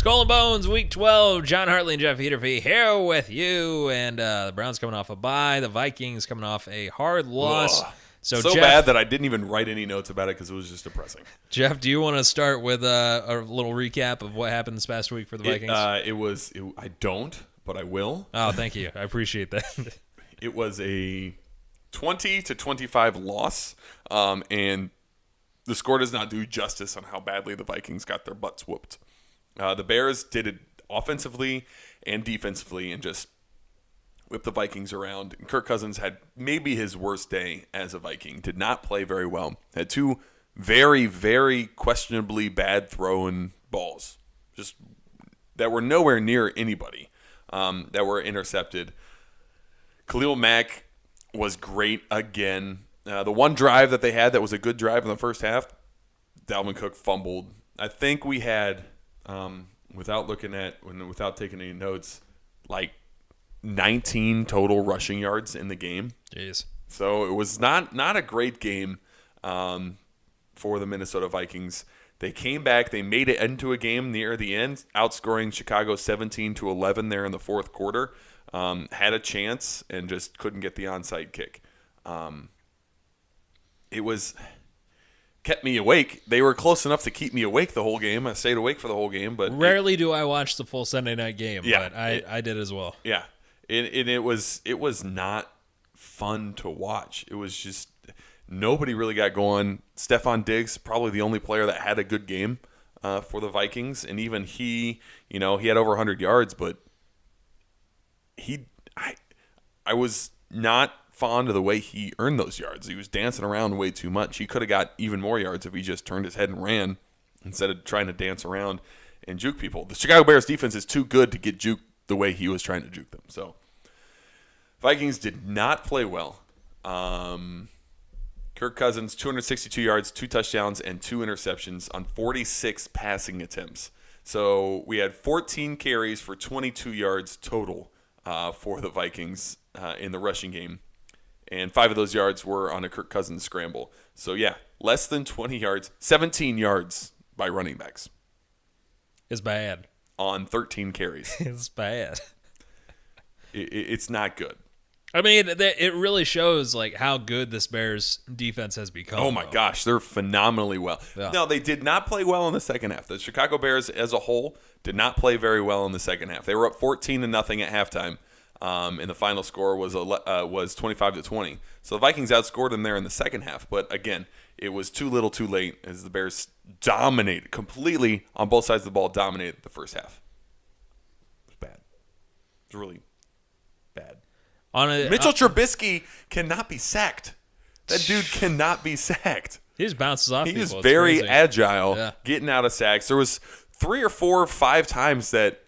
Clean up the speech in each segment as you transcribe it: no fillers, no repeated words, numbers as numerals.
Skol Bones, Week 12. John Hartley and Jeff Heaterfee here with you. And the Browns coming off a bye. The Vikings coming off a hard loss. Ugh. So Jeff, bad that I didn't even write any notes about it because it was just depressing. Jeff, do you want to start with a little recap of what happened this past week for the Vikings? I don't, but I will. Oh, thank you. I appreciate that. It was a 20-25 loss, and the score does not do justice on how badly the Vikings got their butts whooped. The Bears did it offensively and defensively and just whipped the Vikings around. And Kirk Cousins had maybe his worst day as a Viking. Did not play very well. Had two very, very questionably bad throwing balls, just that were nowhere near anybody, that were intercepted. Khalil Mack was great again. The one drive that they had that was a good drive in the first half, Dalvin Cook fumbled. I think we had, without taking any notes, like 19 total rushing yards in the game. Jeez. So it was not a great game for the Minnesota Vikings. They came back. They made it into a game near the end, outscoring Chicago 17-11 there in the fourth quarter. Had a chance and just couldn't get the onside kick. It kept me awake. They were close enough to keep me awake the whole game. I stayed awake for the whole game. But rarely do I watch the full Sunday night game, but I did as well. Yeah. It was not fun to watch. It was just nobody really got going. Stephon Diggs, probably the only player that had a good game for the Vikings, and even he had over 100 yards, but I was not fond of the way he earned those yards. He was dancing around way too much. He could have got even more yards if he just turned his head and ran instead of trying to dance around and juke people. The Chicago Bears defense is too good to get juked the way he was trying to juke them. So Vikings did not play well. Kirk Cousins, 262 yards, 2 touchdowns, and 2 interceptions on 46 passing attempts. So we had 14 carries for 22 yards total for the Vikings in the rushing game. And 5 of those yards were on a Kirk Cousins scramble. So, yeah, less than 20 yards, 17 yards by running backs. It's bad. On 13 carries. It's bad. It's not good. I mean, it really shows like how good this Bears defense has become. Oh, my gosh. They're phenomenally well. Yeah. No, they did not play well in the second half. The Chicago Bears as a whole did not play very well in the second half. They were up 14-0 at halftime. And the final score was 25-20. So the Vikings outscored them there in the second half. But again, it was too little too late as the Bears dominated completely on both sides of the ball, dominated the first half. It was bad. It was really bad. Mitchell Trubisky cannot be sacked. That dude cannot be sacked. He just bounces off He people. is It's very crazy. agile, getting out of sacks. There was 3 or 4 or 5 times that,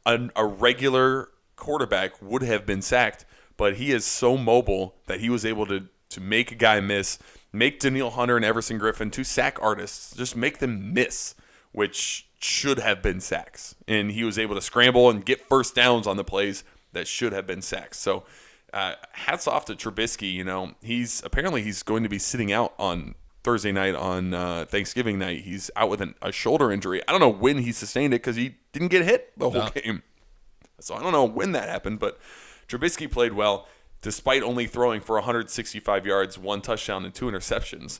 a regular quarterback would have been sacked, but he is so mobile that he was able to make a guy miss, make Danielle Hunter and Everson Griffin 2 sack artists, just make them miss, which should have been sacks. And he was able to scramble and get first downs on the plays that should have been sacks. So hats off to Trubisky. He's going to be sitting out on Thursday night on Thanksgiving night. He's out with a shoulder injury. I don't know when he sustained it because he didn't get hit the whole game. So I don't know when that happened, but Trubisky played well despite only throwing for 165 yards, 1 touchdown, and 2 interceptions.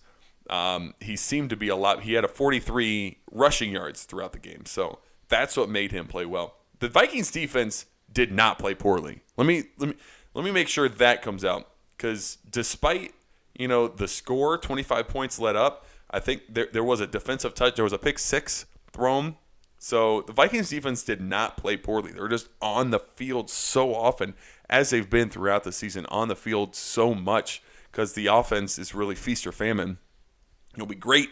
He seemed to be he had a 43 rushing yards throughout the game. So that's what made him play well. The Vikings defense did not play poorly. Let me make sure that comes out, because despite the score, 25 points led up, I think there was a defensive touch. There was a pick 6 thrown. So the Vikings defense did not play poorly. They were just on the field so often, as they've been throughout the season, on the field so much, because the offense is really feast or famine. It'll be great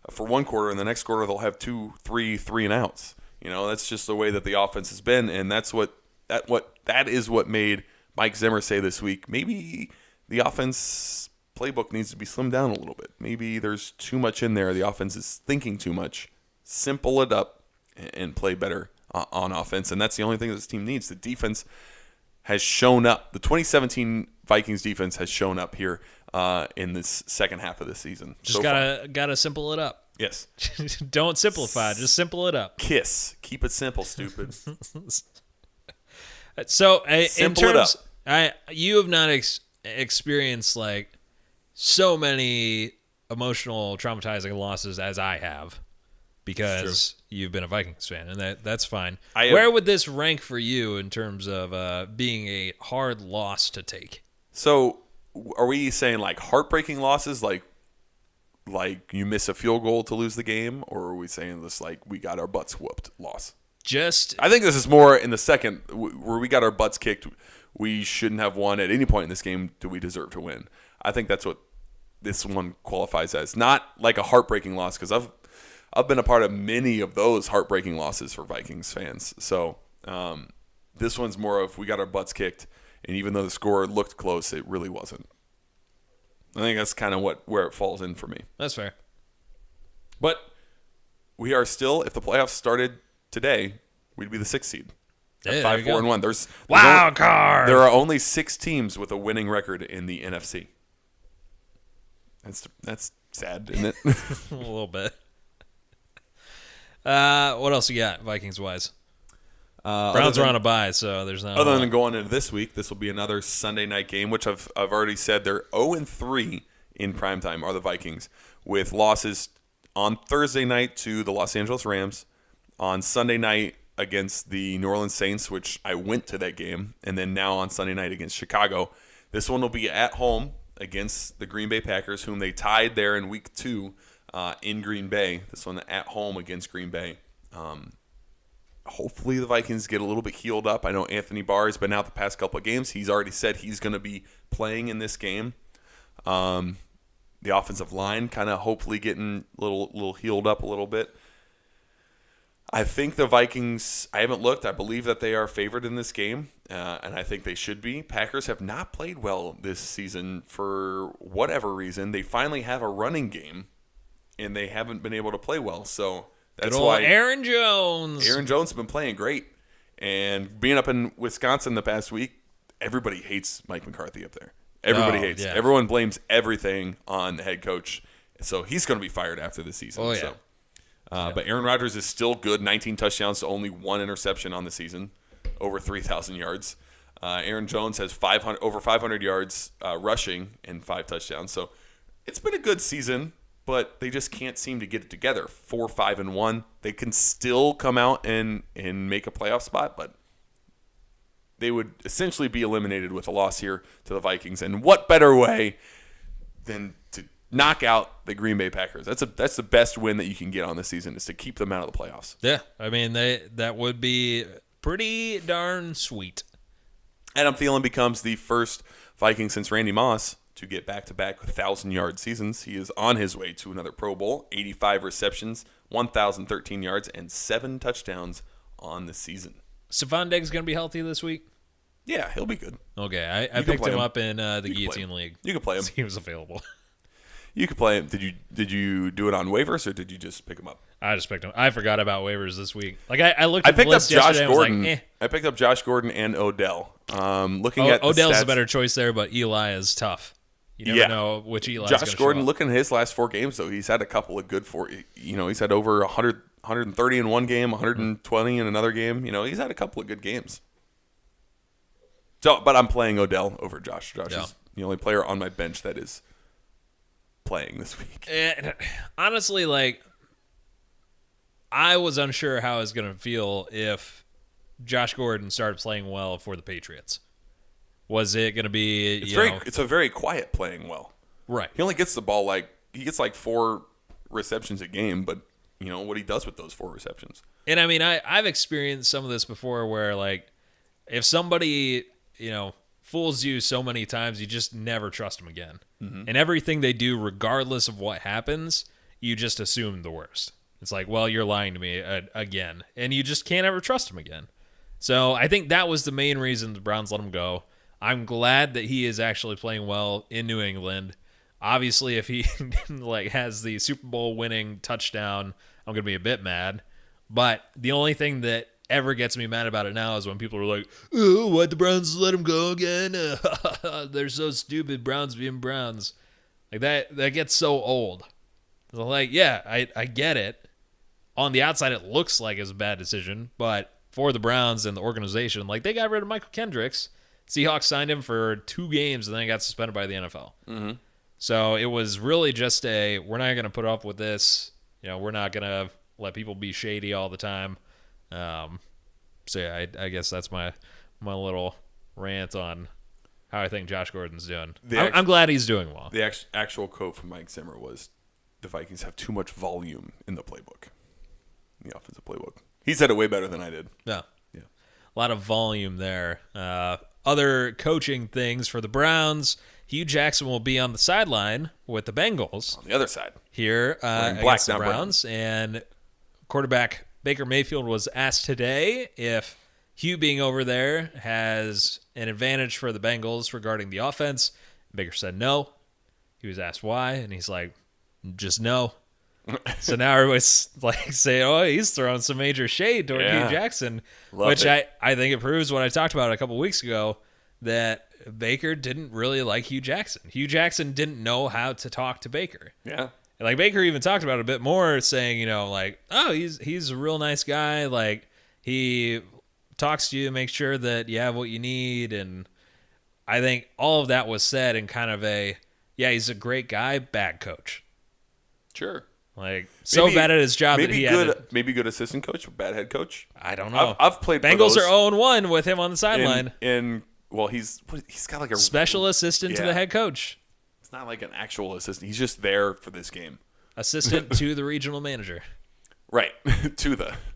for one quarter, and the next quarter they'll have 2, 3 and outs. That's just the way that the offense has been, and that is what made Mike Zimmer say this week, maybe the offense playbook needs to be slimmed down a little bit. Maybe there's too much in there. The offense is thinking too much. Simple it up and play better on offense, and that's the only thing this team needs. The defense has shown up. The 2017 Vikings defense has shown up here in this second half of the season. Just gotta simple it up. Yes. Don't simplify. Just simple it up. KISS. Keep it simple, stupid. So, in Simple it terms, you have not experienced like so many emotional, traumatizing losses as I have, because you've been a Vikings fan, and that's fine. Where would this rank for you in terms of being a hard loss to take? So, are we saying like heartbreaking losses, like you miss a field goal to lose the game, or are we saying this like we got our butts whooped loss? I think this is more in the second, where we got our butts kicked. We shouldn't have won at any point in this game. Do we deserve to win? I think that's what this one qualifies as. Not like a heartbreaking loss, because I've been a part of many of those heartbreaking losses for Vikings fans. So this one's more of we got our butts kicked, and even though the score looked close, it really wasn't. I think that's kind of where it falls in for me. That's fair. But we are still, if the playoffs started today, we'd be the 6th seed. Yeah, 5-4-1. There's wild card. There are only 6 teams with a winning record in the NFC. That's sad, isn't it? A little bit. What else you got, Vikings wise? Browns are on a bye, so there's not. Other than going into this week, this will be another Sunday night game, which I've already said they're 0-3 in primetime, are the Vikings, with losses on Thursday night to the Los Angeles Rams, on Sunday night against the New Orleans Saints, which I went to that game, and then now on Sunday night against Chicago. This one will be at home against the Green Bay Packers, whom they tied there in week 2 in Green Bay. This one at home against Green Bay. Hopefully the Vikings get a little bit healed up. I know Anthony Barr has been out the past couple of games. He's already said he's going to be playing in this game. The offensive line kind of hopefully getting a little healed up a little bit. I think the Vikings, I haven't looked, I believe that they are favored in this game, and I think they should be. Packers have not played well this season for whatever reason. They finally have a running game, and they haven't been able to play well. So that's why Aaron Jones has been playing great. And being up in Wisconsin the past week, everybody hates Mike McCarthy up there. Everybody hates. Yeah. Everyone blames everything on the head coach. So he's going to be fired after the season. Oh, yeah. So. But Aaron Rodgers is still good. 19 touchdowns to only 1 interception on the season, over 3,000 yards. Aaron Jones has over 500 yards rushing and 5 touchdowns. So it's been a good season, but they just can't seem to get it together. 4-5-1. They can still come out and make a playoff spot, but they would essentially be eliminated with a loss here to the Vikings. And what better way than to knock out the Green Bay Packers? That's the best win that you can get on this season, is to keep them out of the playoffs. Yeah, I mean that would be pretty darn sweet. Adam Thielen becomes the first Viking since Randy Moss to get back-to-back 1,000-yard seasons. He is on his way to another Pro Bowl. 85 receptions, 1,013 yards, and 7 touchdowns on the season. Stephon Diggs going to be healthy this week? Yeah, he'll be good. Okay, I picked him up in the Guillotine League. You can play him. He was available. You could play him. Did you do it on waivers, or did you just pick him up? I just picked him. I forgot about waivers this week. Like I looked at the list yesterday. Gordon. I was like, I picked up Josh Gordon and Odell. Looking at Odell's stats, a better choice there, but Eli is tough. You never know which Eli's going to show up. Josh Gordon, looking at his last 4 games, though, he's had a couple of good he's had over 100, 130 in one game, 120 in another game. He's had a couple of good games. So, but I'm playing Odell over Josh. Josh is the only player on my bench that is playing this week. And honestly, I was unsure how I was going to feel if Josh Gordon started playing well for the Patriots. Was it going to be? It's a very quiet playing well. Right. He only gets the ball he gets 4 receptions a game, but what he does with those 4 receptions. And I mean, I've experienced some of this before, where if somebody fools you so many times, you just never trust them again. Mm-hmm. And everything they do, regardless of what happens, you just assume the worst. It's like, well, you're lying to me again, and you just can't ever trust them again. So I think that was the main reason the Browns let him go. I'm glad that he is actually playing well in New England. Obviously, if he has the Super Bowl winning touchdown, I'm going to be a bit mad. But the only thing that ever gets me mad about it now is when people are like, "Oh, why'd the Browns let him go again? They're so stupid, Browns being Browns." Like that gets so old. So like, yeah, I get it. On the outside, it looks like it's a bad decision, but for the Browns and the organization, like they got rid of Michael Kendricks. Seahawks signed him for 2 games and then he got suspended by the NFL. Mm-hmm. So it was really just we're not going to put up with this. We're not going to let people be shady all the time. So yeah, I guess that's my little rant on how I think Josh Gordon's doing. I'm glad he's doing well. The actual quote from Mike Zimmer was, "The Vikings have too much volume in the playbook, in the offensive playbook." He said it way better than I did. Yeah. A lot of volume there. Other coaching things for the Browns. Hugh Jackson will be on the sideline with the Bengals. On the other side. Here against the Browns. And quarterback Baker Mayfield was asked today if Hugh being over there has an advantage for the Bengals regarding the offense. Baker said no. He was asked why, and he's like, just no. So now everybody's like saying, oh, he's throwing some major shade toward Hugh Jackson, which I think it proves what I talked about a couple weeks ago, that Baker didn't really like Hugh Jackson. Hugh Jackson didn't know how to talk to Baker. Yeah. And like Baker even talked about it a bit more, saying, like, oh, he's a real nice guy. Like, he talks to you, makes sure that you have what you need. And I think all of that was said in kind of he's a great guy, bad coach. Sure. Like, so bad at his job that he maybe good assistant coach, but bad head coach. I don't know. I've played. Bengals are 0-1 with him on the sideline. And he's got like a special assistant to the head coach. It's not like an actual assistant. He's just there for this game. Assistant to the regional manager. Right.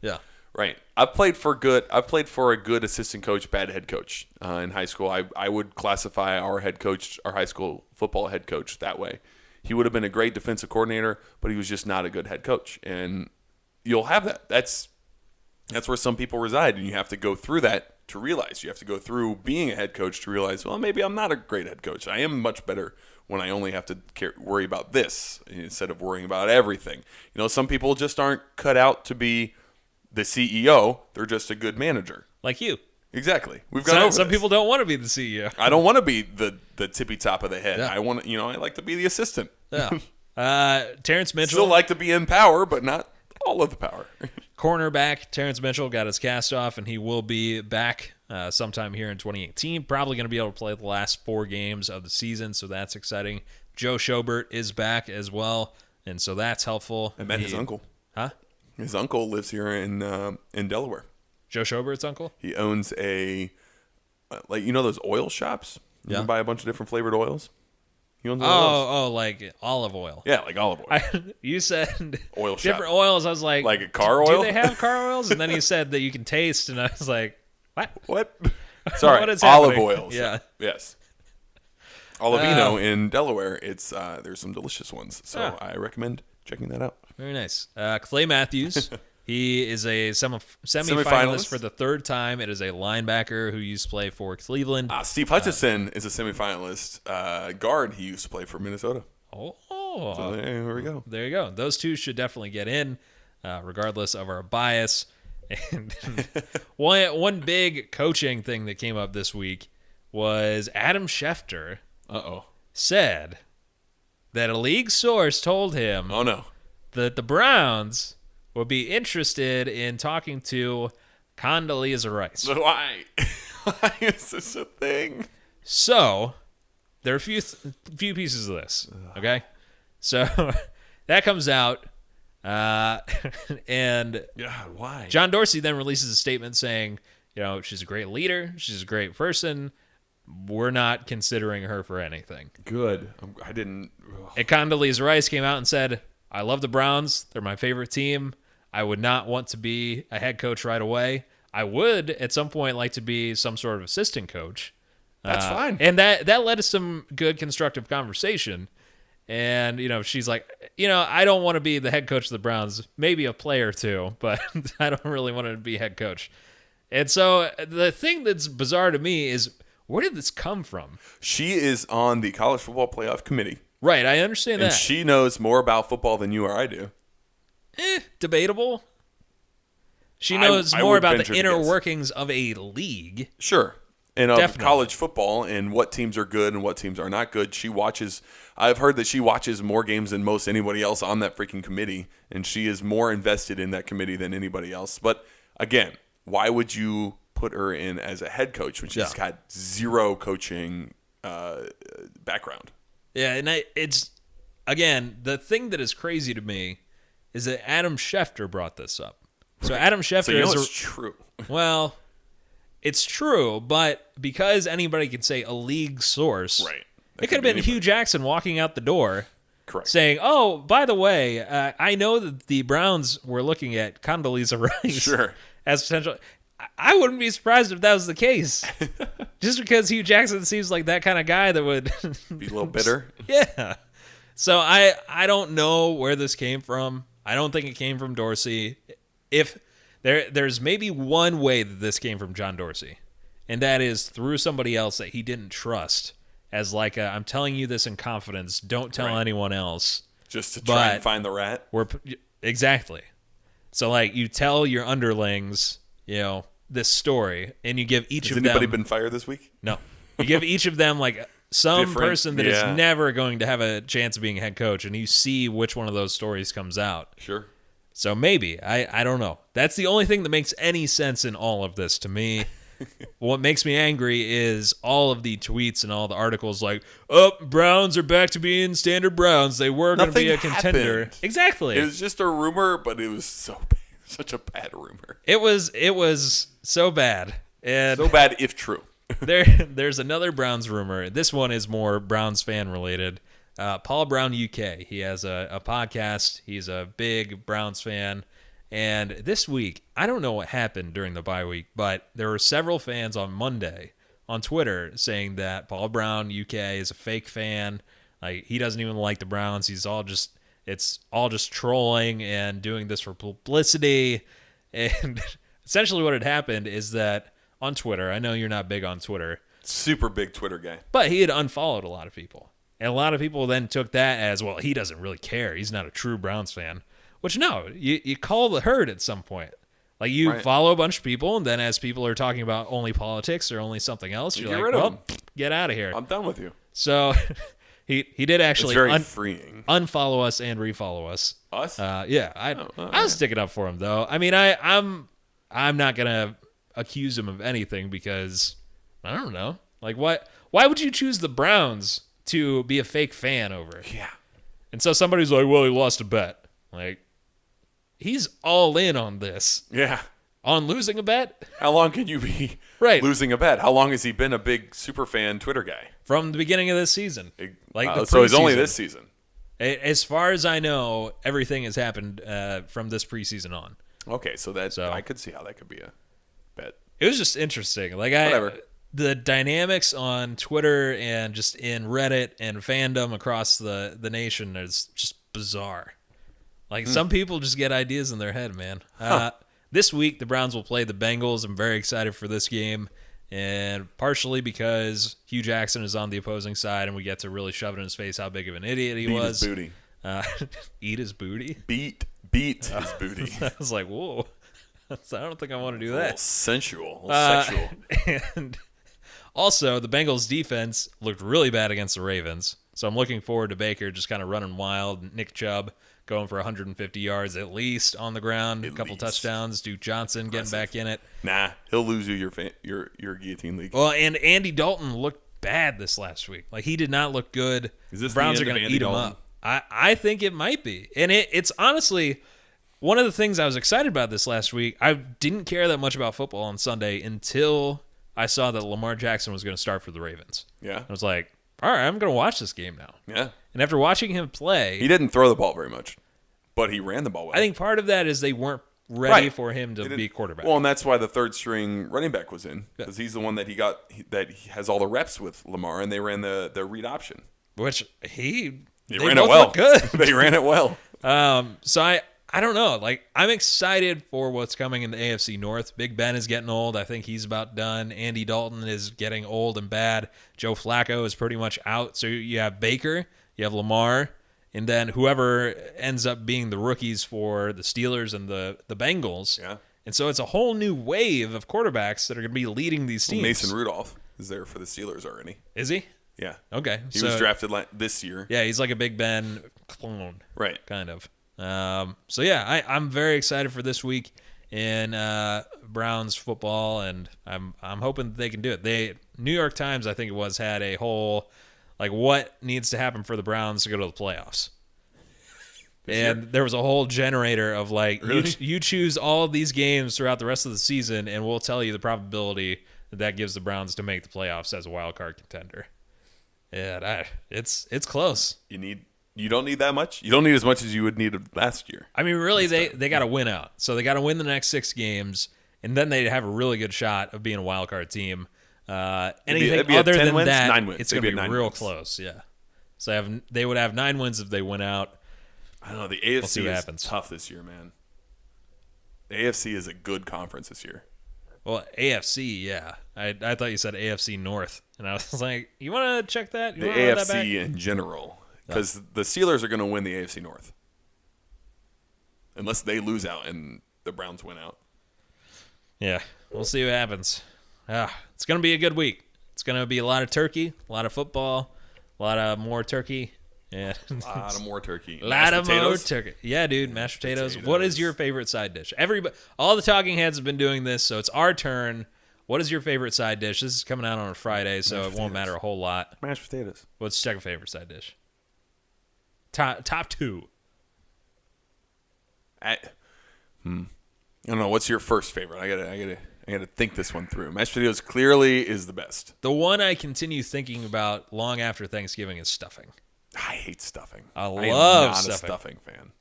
Yeah. Right. I've played for a good assistant coach, bad head coach in high school. I would classify our high school football head coach that way. He would have been a great defensive coordinator, but he was just not a good head coach. And you'll have that. That's where some people reside, and you have to go through that to realize. You have to go through being a head coach to realize, well, maybe I'm not a great head coach. I am much better when I only have to worry about this instead of worrying about everything. Some people just aren't cut out to be the CEO. They're just a good manager. Like you. Exactly. We've got some people don't want to be the CEO. I don't want to be the tippy top of the head. Yeah. I want to, I like to be the assistant. Yeah. Terrence Mitchell. Still like to be in power, but not all of the power. Cornerback Terrence Mitchell got his cast off, and he will be back sometime here in 2018. Probably going to be able to play the last 4 games of the season, so that's exciting. Joe Schobert is back as well, and so that's helpful. I met his uncle. Huh? His uncle lives here in Delaware. Joe Schobert's uncle? He owns those oil shops? You can buy a bunch of different flavored oils. He owns like olive oil. Yeah, like olive oil. You said oil shop. Different oils. I was like a car oil? Do they have car oils? And then he said that you can taste, and I was like, what? What? Sorry, what is olive happening? oils. Yeah. Yes. Olivino in Delaware. It's there's some delicious ones, so I recommend checking that out. Very nice. Clay Matthews. He is a semifinalist for the 3rd time. It is a linebacker who used to play for Cleveland. Steve Hutchinson is a semifinalist guard. He used to play for Minnesota. Oh. So there we go. There you go. Those two should definitely get in, regardless of our bias. And one big coaching thing that came up this week was Adam Schefter said that a league source told him that the Browns would be interested in talking to Condoleezza Rice. Why? Why is this a thing? So, there are a few pieces of this, okay? So, that comes out, and God, why? John Dorsey then releases a statement saying, she's a great leader, she's a great person, we're not considering her for anything. Good. I didn't... And Condoleezza Rice came out and said, I love the Browns, they're my favorite team, I would not want to be a head coach right away. I would, at some point, like to be some sort of assistant coach. That's fine. And that led to some good, constructive conversation. And, she's like, I don't want to be the head coach of the Browns. Maybe a player too, but I don't really want to be head coach. And so the thing that's bizarre to me is, where did this come from? She is on the College Football Playoff Committee. Right, I understand that. And she knows more about football than you or I do. Debatable. She knows more about the inner workings of a league. Sure. And of Definitely. college football and what teams are good and what teams are not good. I've heard that she watches more games than most anybody else on that freaking committee, and she is more invested in that committee than anybody else. But again, why would you put her in as a head coach when she's got zero coaching background? Yeah, and it's, again, the thing that is crazy to me is that Adam Schefter brought this up. So Adam Schefter so it's true. Well, it's true, but because anybody can say a league source, Right. It could have been Hugh Jackson walking out the door Correct. saying, "Oh, by the way, I know that the Browns were looking at Condoleezza Rice as potential." I wouldn't be surprised if that was the case, just because Hugh Jackson seems like that kind of guy that would be a little bitter. Yeah. So I don't know where this came from. I don't think it came from Dorsey. If there's maybe one way that this came from John Dorsey, and that is through somebody else that he didn't trust. As like, I'm telling you this in confidence. Don't tell anyone else. Just to try and find the rat? Exactly. So, like, you tell your underlings, this story, and you give each of them... Has anybody been fired this week? No. You give each of them, like, some person that is yeah. never going to have a chance of being a head coach, and you see which one of those stories comes out. Sure. So maybe. I don't know. That's the only thing that makes any sense in all of this to me. What makes me angry is all of the tweets and all the articles like, Browns are back to being standard Browns. They were going to be a contender. Happened. Exactly. It was just a rumor, but it was such a bad rumor. It was so bad. And so bad if true. there's another Browns rumor. This one is more Browns fan related. Paul Brown UK. He has a podcast. He's a big Browns fan. And this week, I don't know what happened during the bye week, but there were several fans on Monday on Twitter saying that Paul Brown UK is a fake fan. Like, he doesn't even like the Browns. It's all just trolling and doing this for publicity. And essentially what had happened is that on Twitter, I know you're not big on Twitter. Super big Twitter guy. But he had unfollowed a lot of people. And a lot of people then took that as, well, he doesn't really care. He's not a true Browns fan. Which, no, you call the herd at some point. Like, you follow a bunch of people, and then as people are talking about only politics or only something else, you're like, well, get out of here. I'm done with you. So he did actually freeing. Unfollow us and refollow us. Us? Yeah. I was sticking up for him, though. I mean, I'm not going to accuse him of anything because, I don't know. Like, why would you choose the Browns to be a fake fan over? Yeah. And so somebody's like, well, he lost a bet. Like, he's all in on this. Yeah. On losing a bet? How long can you be losing a bet? How long has he been a big super fan Twitter guy? From the beginning of this season. So it's only this season. As far as I know, everything has happened from this preseason on. Okay, so I could see how that could be a bet. It was just interesting. Like, the dynamics on Twitter and just in Reddit and fandom across the nation is just bizarre. Like, some people just get ideas in their head, man. This week, the Browns will play the Bengals. I'm very excited for this game, and partially because Hugh Jackson is on the opposing side, and we get to really shove it in his face how big of an idiot he was. His booty. Eat his booty? Beat his booty. I was like, whoa. I don't think I want to do that. A little sensual. A little sexual. And also, the Bengals' defense looked really bad against the Ravens, so I'm looking forward to Baker just kind of running wild. Nick Chubb going for 150 yards at least on the ground, a couple touchdowns. Duke Johnson getting back in it. Nah, he'll lose you your guillotine league. Well, and Andy Dalton looked bad this last week. Like, he did not look good. Is this the Browns are going to eat him up. I think it might be. And it's honestly one of the things I was excited about this last week. I didn't care that much about football on Sunday until I saw that Lamar Jackson was going to start for the Ravens. Yeah. I was like, all right, I'm going to watch this game now. Yeah. And after watching him play... He didn't throw the ball very much, but he ran the ball well. I think part of that is they weren't ready for him to be quarterback. Well, and that's why the third-string running back was in, because he's the one that he has all the reps with Lamar, and they ran the read option. Which they ran it well. Good. They ran it well. So I don't know. Like, I'm excited for what's coming in the AFC North. Big Ben is getting old. I think he's about done. Andy Dalton is getting old and bad. Joe Flacco is pretty much out. So you have Baker, you have Lamar, and then whoever ends up being the rookies for the Steelers and the Bengals. Yeah. And so it's a whole new wave of quarterbacks that are going to be leading these teams. Mason Rudolph. is there for the Steelers already. Is he? Yeah. Okay. He was drafted this year. Yeah, he's like a Big Ben clone. Right. Kind of. So, yeah, I'm very excited for this week in Browns football, and I'm hoping that they can do it. New York Times, I think it was, had a whole, like, what needs to happen for the Browns to go to the playoffs. And there was a whole generator of, like, really? you choose all of these games throughout the rest of the season, and we'll tell you the probability that gives the Browns to make the playoffs as a wild card contender. Yeah, it's close. You don't need that much. You don't need as much as you would need last year. I mean, really, they got to win out. So they got to win the next 6 games, and then they have a really good shot of being a wild card team. Anything other than wins, that, 9 wins. It's going to be real wins. Close. Yeah. So they would have 9 wins if they win out. I don't know. The AFC is tough this year, man. The AFC is a good conference this year. Well, AFC, yeah. I thought you said AFC North, and I was like, you want to check that? The AFC in general, because the Steelers are going to win the AFC North, unless they lose out and the Browns win out. Yeah, we'll see what happens. It's going to be a good week. It's going to be a lot of turkey, a lot of football, a lot of more turkey. Yeah. A lot of more turkey. A lot of more turkey. Yeah, dude, mashed potatoes. What is your favorite side dish? All the talking heads have been doing this, so it's our turn. What is your favorite side dish? This is coming out on a Friday, so it won't matter a whole lot. Mashed potatoes. What's your second favorite side dish? Top 2. I don't know. What's your first favorite? I gotta think this one through. Mashed potatoes clearly is the best. The one I continue thinking about long after Thanksgiving is stuffing. I hate stuffing. I love am not stuffing. a stuffing fan.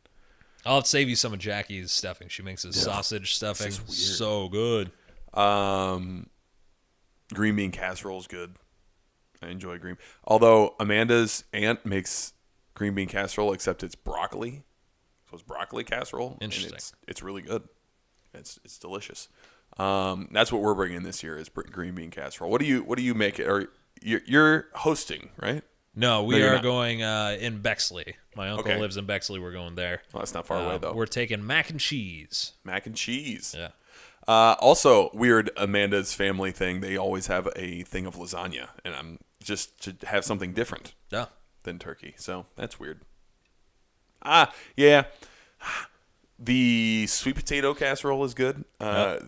I'll have to save you some of Jackie's stuffing. She makes this sausage stuffing. So good. Green bean casserole is good. I enjoy green. Although Amanda's aunt makes green bean casserole, except it's broccoli. So it's broccoli casserole. Interesting. And it's really good. It's delicious. That's what we're bringing this year is green bean casserole. What do you make it? Or you're hosting, right? No, we are going in Bexley. My uncle lives in Bexley. We're going there. Well, that's not far away, though. We're taking mac and cheese. Mac and cheese. Yeah. Also, weird Amanda's family thing. They always have a thing of lasagna, and I'm just to have something different than turkey. So that's weird. Yeah. The sweet potato casserole is good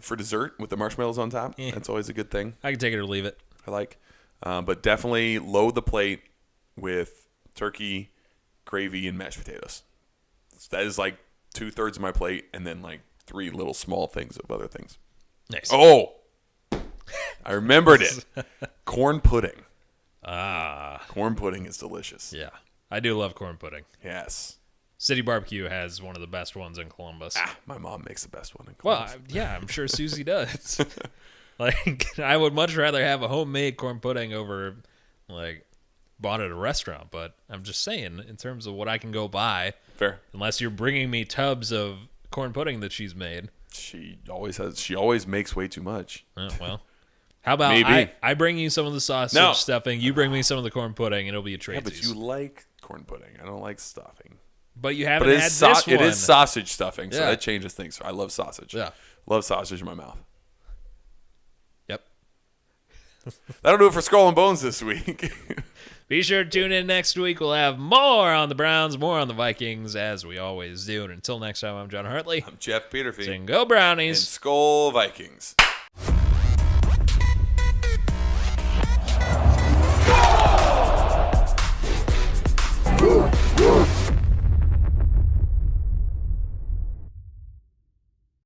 for dessert with the marshmallows on top. That's always a good thing. I can take it or leave it. I like. But definitely load the plate with turkey, gravy, and mashed potatoes. So that is like 2/3 of my plate, and then like 3 little small things of other things. Nice. Oh, I remembered it. Corn pudding. Corn pudding is delicious. Yeah, I do love corn pudding. Yes. City Barbecue has one of the best ones in Columbus. My mom makes the best one in Columbus. Well, yeah, I'm sure Susie does. Like, I would much rather have a homemade corn pudding over, like, bought at a restaurant. But I'm just saying, in terms of what I can go buy, fair. Unless you're bringing me tubs of corn pudding that she's made. She always makes way too much. Oh, well, how about I bring you some of the sausage stuffing, you bring me some of the corn pudding, and it'll be a trade. Yeah, but you like corn pudding. I don't like stuffing. But you haven't had this one. It is sausage stuffing, so that changes things. So I love sausage. Yeah. Love sausage in my mouth. Yep. That'll do it for Skol and Bones this week. Be sure to tune in next week. We'll have more on the Browns, more on the Vikings, as we always do. And until next time, I'm John Hartley. I'm Jeff Peterfee. Saying go Brownies. And Skol Vikings. Woo!